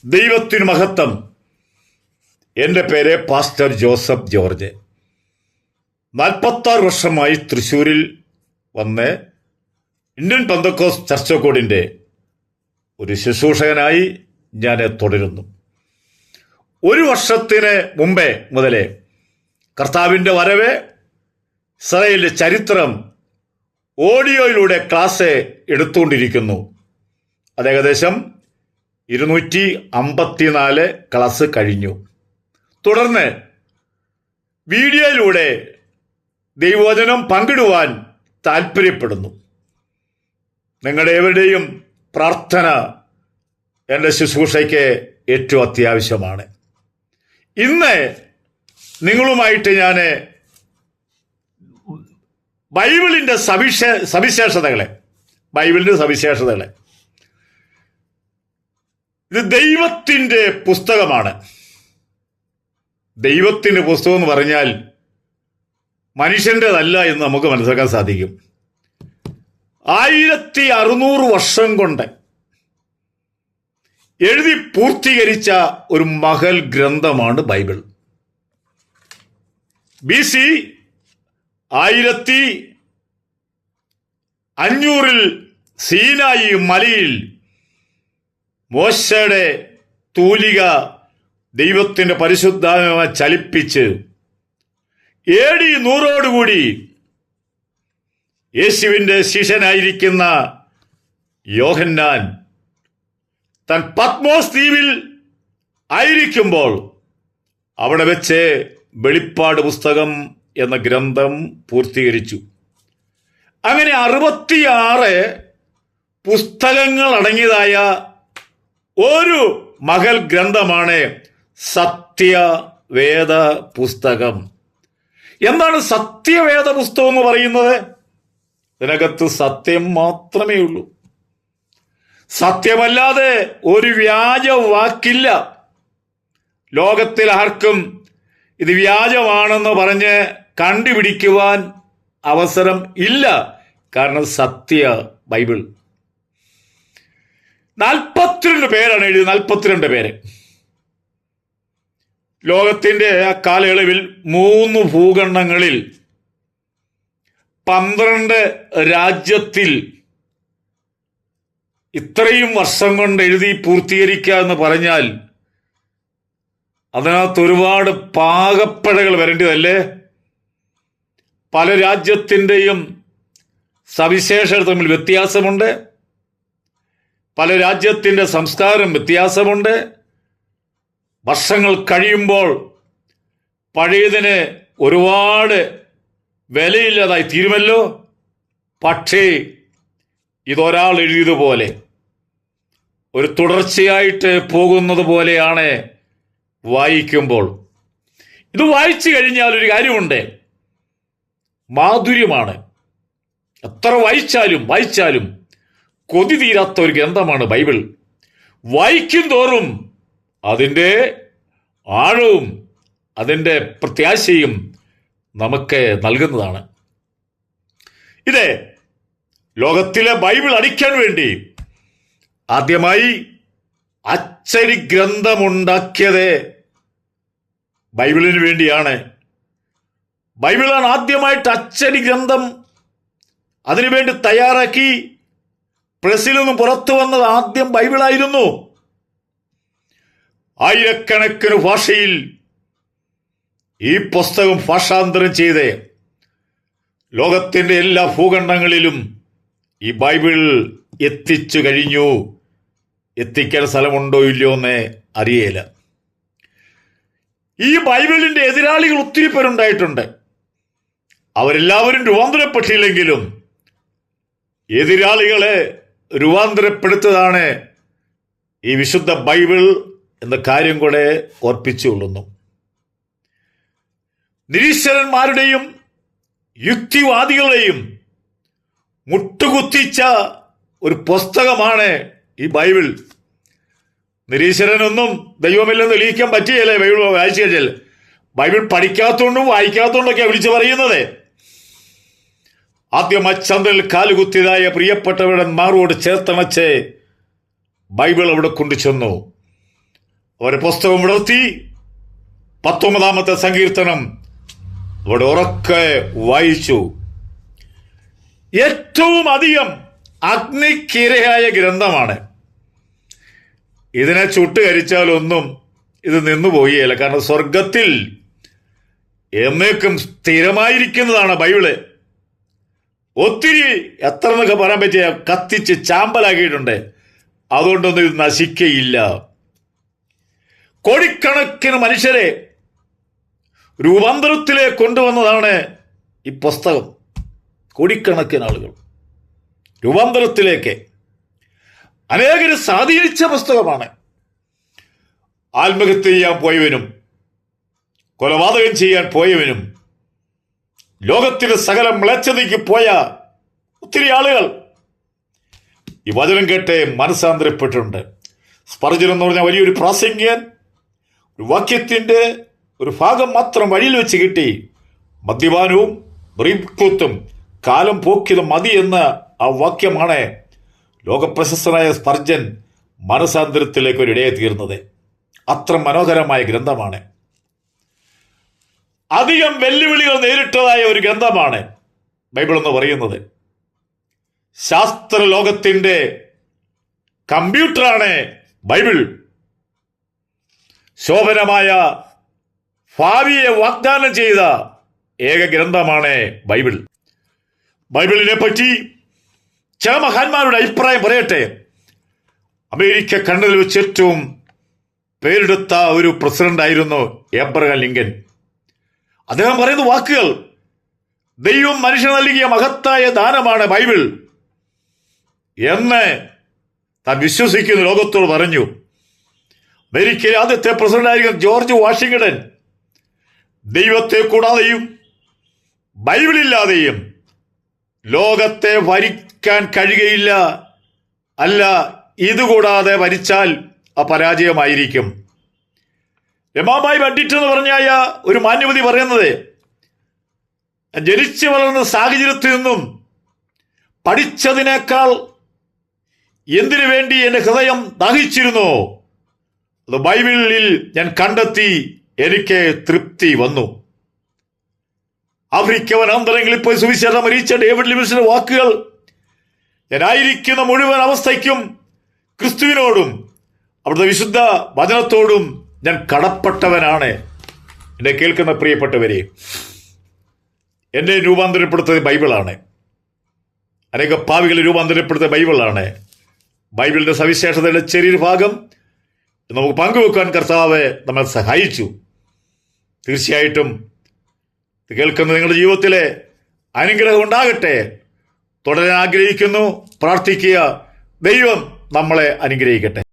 ദൈവത്തിന് മഹത്വം. എൻ്റെ പേര് പാസ്റ്റർ ജോസഫ് ജോർജ്. 46 വർഷമായി തൃശ്ശൂരിൽ വന്ന് ഇന്ത്യൻ പെന്തക്കോസ്ത് ചർച്ച് കോഡിൻ്റെ ഒരു ശുശ്രൂഷകനായി ഞാൻ തുടരുന്നു. 1 വർഷത്തിന് മുമ്പേ മുതലേ കർത്താവിൻ്റെ വരവ്, ഇസ്രായേലിൻ്റെ ചരിത്രം ഓഡിയോയിലൂടെ ക്ലാസ് എടുത്തുകൊണ്ടിരിക്കുന്നു. അത് ഏകദേശം 254 ക്ലാസ് കഴിഞ്ഞു. തുടർന്ന് വീഡിയോയിലൂടെ ദൈവവചനം പങ്കിടുവാൻ താല്പര്യപ്പെടുന്നു. നിങ്ങളുടെ എവരുടെയും പ്രാർത്ഥന എൻ്റെ ശുശ്രൂഷയ്ക്ക് ഏറ്റവും അത്യാവശ്യമാണ്. ഇന്ന് നിങ്ങളുമായിട്ട് ഞാൻ ബൈബിളിൻ്റെ സവിശേഷതകളെ ഇത് ദൈവത്തിൻ്റെ പുസ്തകമാണ്. ദൈവത്തിൻ്റെ പുസ്തകം എന്ന് പറഞ്ഞാൽ മനുഷ്യൻ്റെതല്ല എന്ന് നമുക്ക് മനസ്സിലാക്കാൻ സാധിക്കും. 1600 വർഷം കൊണ്ട് എഴുതി പൂർത്തീകരിച്ച ഒരു മഹൽ ഗ്രന്ഥമാണ് ബൈബിൾ. BC 1500 സീനായി മലയിൽ മോശയുടെ തൂലിക ദൈവത്തിൻ്റെ പരിശുദ്ധാത്മാവിനെ ചലിപ്പിച്ച് AD 100 യേശുവിൻ്റെ ശിഷ്യനായിരിക്കുന്ന യോഹന്നാൻ താൻ പത്മോസ് ദ്വീപിൽ ആയിരിക്കുമ്പോൾ അവിടെ വെച്ച് വെളിപ്പാട് പുസ്തകം എന്ന ഗ്രന്ഥം പൂർത്തീകരിച്ചു. അങ്ങനെ 66 പുസ്തകങ്ങൾ അടങ്ങിയതായ ഒരു മഹൽ ഗ്രന്ഥമാണ് സത്യവേദ പുസ്തകം. എന്താണ് സത്യവേദ പുസ്തകം എന്ന് പറയുന്നത്? ഇതിനകത്ത് സത്യം മാത്രമേ ഉള്ളൂ. സത്യമല്ലാതെ ഒരു വ്യാജ വാക്കില്ല. ലോകത്തിൽ ആർക്കും ഇത് വ്യാജമാണെന്ന് പറഞ്ഞ് കണ്ടുപിടിക്കുവാൻ അവസരം ഇല്ല. കാരണം സത്യ ബൈബിൾ. 42 പേരാണ് എഴുതിയത്. 42 പേര്. ലോകത്തിൻ്റെ ആ കാലയളവിൽ 3 ഭൂഖണ്ഡങ്ങളിൽ 12 രാജ്യത്തിൽ ഇത്രയും വർഷം കൊണ്ട് എഴുതി പൂർത്തീകരിക്കുക എന്ന് പറഞ്ഞാൽ അതിനകത്ത് ഒരുപാട് പാകപ്പഴകൾ വരേണ്ടതല്ലേ? പല രാജ്യത്തിൻ്റെയും സവിശേഷത തമ്മിൽ വ്യത്യാസമുണ്ട്. പല രാജ്യത്തിൻ്റെ സംസ്കാരം വ്യത്യാസമുണ്ട്. വർഷങ്ങൾ കഴിയുമ്പോൾ പഴയതിന് ഒരുപാട് വിലയില്ലാതായി തീരുമല്ലോ. പക്ഷേ ഇതൊരാൾ എഴുതിയതുപോലെ ഒരു തുടർച്ചയായിട്ട് പോകുന്നത് പോലെയാണ് വായിക്കുമ്പോൾ. ഇത് വായിച്ചു കഴിഞ്ഞാൽ ഒരു കാര്യമുണ്ട്, മാധുര്യമാണ്. എത്ര വായിച്ചാലും കൊതി തീരാത്ത ഒരു ഗ്രന്ഥമാണ് ബൈബിൾ. വായിക്കും തോറും അതിൻ്റെ ആഴവും അതിൻ്റെ പ്രത്യാശയും നമുക്ക് നൽകുന്നതാണ്. ഇത് ലോകത്തിലെ ബൈബിൾ അടിക്കാൻ വേണ്ടി ആദ്യമായി അച്ചടി ഗ്രന്ഥമുണ്ടാക്കിയത് ബൈബിളിന് വേണ്ടിയാണ്. ബൈബിളാണ് ആദ്യമായിട്ട് അച്ചടി ഗ്രന്ഥം അതിനുവേണ്ടി തയ്യാറാക്കി പ്രസിൽ നിന്നും പുറത്തു വന്നത് ആദ്യം ബൈബിളായിരുന്നു. ആയിരക്കണക്കിന് ഭാഷയിൽ ഈ പുസ്തകം ഭാഷാന്തരം ചെയ്ത് ലോകത്തിൻ്റെ എല്ലാ ഭൂഖണ്ഡങ്ങളിലും ഈ ബൈബിൾ എത്തിച്ചു കഴിഞ്ഞു. എത്തിക്കാൻ സ്ഥലമുണ്ടോ ഇല്ലയോ എന്ന് അറിയേല. ഈ ബൈബിളിൻ്റെ എതിരാളികൾ ഒത്തിരി പേരുണ്ടായിട്ടുണ്ട്. അവരെല്ലാവരും രൂപാന്തരപ്പെട്ടില്ലെങ്കിലും എതിരാളികളെ രൂപാന്തരപ്പെടുത്തതാണ് ഈ വിശുദ്ധ ബൈബിൾ എന്ന കാര്യം കൂടെ ഓർപ്പിച്ചുകൊള്ളുന്നു. നിരീശ്വരന്മാരുടെയും യുക്തിവാദികളെയും മുട്ടുകുത്തിച്ച ഒരു പുസ്തകമാണ് ഈ ബൈബിൾ. നിരീശ്വരനൊന്നും ദൈവമില്ലെന്ന് തെളിയിക്കാൻ പറ്റിയല്ലേ ബൈബിൾ വായിച്ചു കഴിഞ്ഞാൽ? ബൈബിൾ പഠിക്കാത്തതുകൊണ്ടും വായിക്കാത്തതുകൊണ്ടൊക്കെയാണ് വിളിച്ചു പറയുന്നത്. ആദ്യം അച്ചന്തൽ കാലുകുത്തിയതായ പ്രിയപ്പെട്ടവരുടെ മാറോട് ചേർത്തണച്ച് ബൈബിൾ അവിടെ കൊണ്ടുചെന്നു. ഒരു പുസ്തകം വിടർത്തി 19-ാമത്തെ സങ്കീർത്തനം അവിടെ ഉറക്കെ വായിച്ചു. ഏറ്റവും അധികം അഗ്നിക്കിരയായ ഗ്രന്ഥമാണ്. ഇതിനെ ചുട്ടുകരിച്ചാലൊന്നും ഇത് നിന്നുപോയില്ല. കാരണം സ്വർഗത്തിൽ എന്നേക്കും സ്ഥിരമായിരിക്കുന്നതാണ് ബൈബിള്. ഒത്തിരി എത്ര എന്നൊക്കെ പറയാൻ പറ്റിയ കത്തിച്ച് ചാമ്പലാക്കിയിട്ടുണ്ട്. അതുകൊണ്ടൊന്നും ഇത് നശിക്കയില്ല. കോടിക്കണക്കിന് മനുഷ്യരെ രൂപാന്തരത്തിലേക്ക് കൊണ്ടുവന്നതാണ് ഈ പുസ്തകം. കോടിക്കണക്കിന് ആളുകൾ രൂപാന്തരത്തിലേക്ക് അനേകരെ സ്വാധീനിച്ച പുസ്തകമാണ്. ആത്മഹത്യ ചെയ്യാൻ പോയവനും കൊലപാതകം ചെയ്യാൻ പോയവനും ലോകത്തിന് സകല മ്ലേച്ഛതയ്ക്ക് പോയ ഒത്തിരി ആളുകൾ ഈ വചനം കേട്ട് മനസ്സാന്തരപ്പെട്ടിട്ടുണ്ട്. സ്പർജൻ എന്ന് പറഞ്ഞ വലിയൊരു പ്രാസംഗികൻ ഒരു വാക്യത്തിന്റെ ഒരു ഭാഗം മാത്രം വഴിയിൽ വെച്ച് കിട്ടി. മദ്യപാനവും ബ്രീക്കൂത്തും കാലം പോക്കിയത് മതി എന്ന ആ വാക്യമാണ് ലോകപ്രശസ്തനായ സ്പർജൻ മനസാന്തരത്തിലേക്ക് ഒരു ഇടയെ തീർന്നത്. അത്ര മനോഹരമായ ഗ്രന്ഥമാണ്. അധികം വെല്ലുവിളികൾ നേരിട്ടതായ ഒരു ഗ്രന്ഥമാണ് ബൈബിൾ എന്ന് പറയുന്നത്. ശാസ്ത്ര ലോകത്തിന്റെ കമ്പ്യൂട്ടറാണ് ബൈബിൾ. ശോഭനമായ ഭാവിയെ വാഗ്ദാനം ചെയ്ത ഏക ഗ്രന്ഥമാണ് ബൈബിൾ. ബൈബിളിനെ പറ്റി ചില മഹാന്മാരുടെ അഭിപ്രായം പറയട്ടെ. അമേരിക്ക കണ്ടതിൽ വെച്ച് ഏറ്റവും പേരെടുത്ത ഒരു പ്രസിഡന്റ് ആയിരുന്നു എബ്രഹാം ലിങ്കൻ. അദ്ദേഹം പറയുന്ന വാക്കുകൾ, ദൈവം മനുഷ്യന് നൽകിയ മഹത്തായ ദാനമാണ് ബൈബിൾ എന്ന് താൻ വിശ്വസിക്കുന്ന ലോകത്തോട് പറഞ്ഞു. അമേരിക്കയിലെ ആദ്യത്തെ പ്രസിഡന്റായിരിക്കും ജോർജ് വാഷിംഗ്ടൺ ദൈവത്തെ കൂടാതെയും ബൈബിളില്ലാതെയും ലോകത്തെ ഭരിക്കാൻ കഴിയുകയില്ല, അല്ല ഇതുകൂടാതെ ഭരിച്ചാൽ പരാജയമായിരിക്കും. രമാബായി പണ്ഡിറ്റ് എന്ന് പറഞ്ഞായ ഒരു മാന്യവതി പറയുന്നത്, ജനിച്ചു വളർന്ന സാഹചര്യത്തിൽ നിന്നും പഠിച്ചതിനേക്കാൾ എന്തിനു വേണ്ടി എൻ്റെ ഹൃദയം ദാഹിച്ചിരുന്നു, അത് ബൈബിളിൽ ഞാൻ കണ്ടെത്തി, എനിക്ക് തൃപ്തി വന്നു. ആഫ്രിക്ക വനാന്തരങ്ങളിൽ പോയി സുവിശേഷം അറിയിച്ച ഡേവിഡ് ലിവിൻസന്റെ വാക്കുകൾ, ഞാനായിരിക്കുന്ന മുഴുവൻ അവസ്ഥയ്ക്കും ക്രിസ്തുവിനോടും അവിടുത്തെ വിശുദ്ധ വചനത്തോടും ഞാൻ കടപ്പെട്ടവനാണ്. എന്നെ കേൾക്കുന്ന പ്രിയപ്പെട്ടവരെ, എന്നെ രൂപാന്തരപ്പെടുത്തിയത് ബൈബിളാണ്. അനേക പാവികളെ രൂപാന്തരപ്പെടുത്തിയ ബൈബിളാണ്. ബൈബിളിന്റെ സവിശേഷതയുടെ ചെറിയൊരു ഭാഗം നമുക്ക് പങ്കുവെക്കാൻ കർത്താവ് നമ്മൾ സഹായിച്ചു. തീർച്ചയായിട്ടും കേൾക്കുന്ന നിങ്ങളുടെ ജീവിതത്തിലെ അനുഗ്രഹം ഉണ്ടാകട്ടെ. തുടരാൻ ആഗ്രഹിക്കുന്നു, പ്രാർത്ഥിക്കുക. ദൈവം നമ്മളെ അനുഗ്രഹിക്കട്ടെ.